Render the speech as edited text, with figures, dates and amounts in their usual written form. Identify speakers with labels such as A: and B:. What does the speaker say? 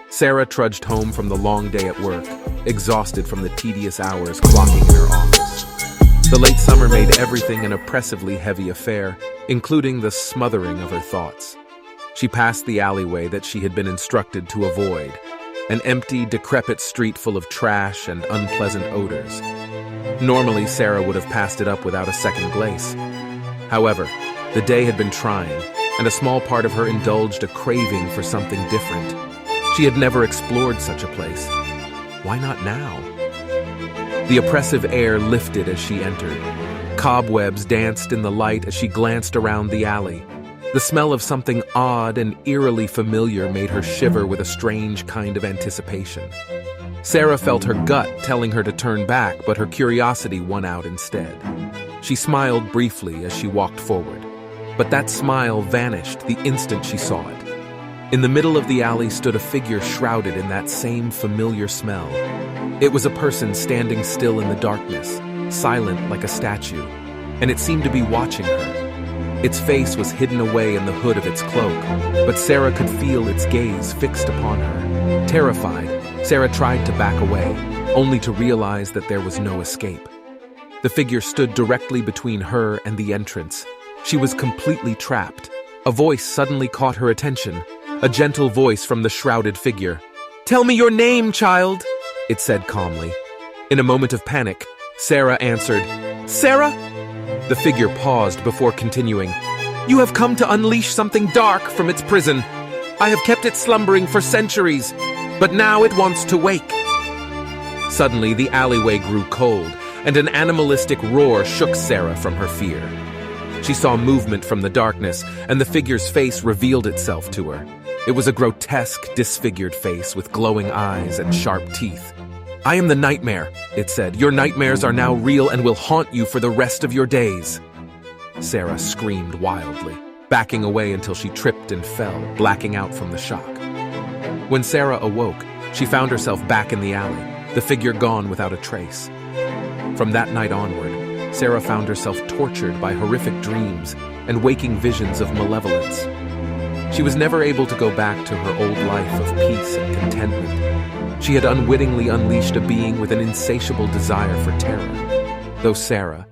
A: Sarah trudged home from the long day at work, exhausted from the tedious hours clocking in her office. The late summer made everything an oppressively heavy affair, including the smothering of her thoughts. She passed the alleyway that she had been instructed to avoid, an empty, decrepit street full of trash and unpleasant odors. Normally, Sarah would have passed it up without a second glace. However, the day had been trying, and a small part of her indulged a craving for something different. She had never explored such a place. Why not now? The oppressive air lifted as she entered. Cobwebs danced in the light as she glanced around the alley. The smell of something odd and eerily familiar made her shiver with a strange kind of anticipation. Sarah felt her gut telling her to turn back, but her curiosity won out instead. She smiled briefly as she walked forward, but that smile vanished the instant she saw it. In the middle of the alley stood a figure shrouded in that same familiar smell. It was a person standing still in the darkness, silent like a statue, and it seemed to be watching her. Its face was hidden away in the hood of its cloak, but Sarah could feel its gaze fixed upon her. Terrified, Sarah tried to back away, only to realize that there was no escape. The figure stood directly between her and the entrance. She was completely trapped. A voice suddenly caught her attention, a gentle voice from the shrouded figure. "Tell me your name, child," it said calmly. In a moment of panic, Sarah answered, "Sarah?" The figure paused before continuing, "You have come to unleash something dark from its prison. I have kept it slumbering for centuries, but now it wants to wake." Suddenly, the alleyway grew cold, and an animalistic roar shook Sarah from her fear. She saw movement from the darkness, and the figure's face revealed itself to her. It was a grotesque, disfigured face with glowing eyes and sharp teeth. "I am the nightmare," it said. "Your nightmares are now real and will haunt you for the rest of your days." Sarah screamed wildly, backing away until she tripped and fell, blacking out from the shock. When Sarah awoke, she found herself back in the alley, the figure gone without a trace. From that night onward, Sarah found herself tortured by horrific dreams and waking visions of malevolence. She was never able to go back to her old life of peace and contentment. She had unwittingly unleashed a being with an insatiable desire for terror. Though Sarah,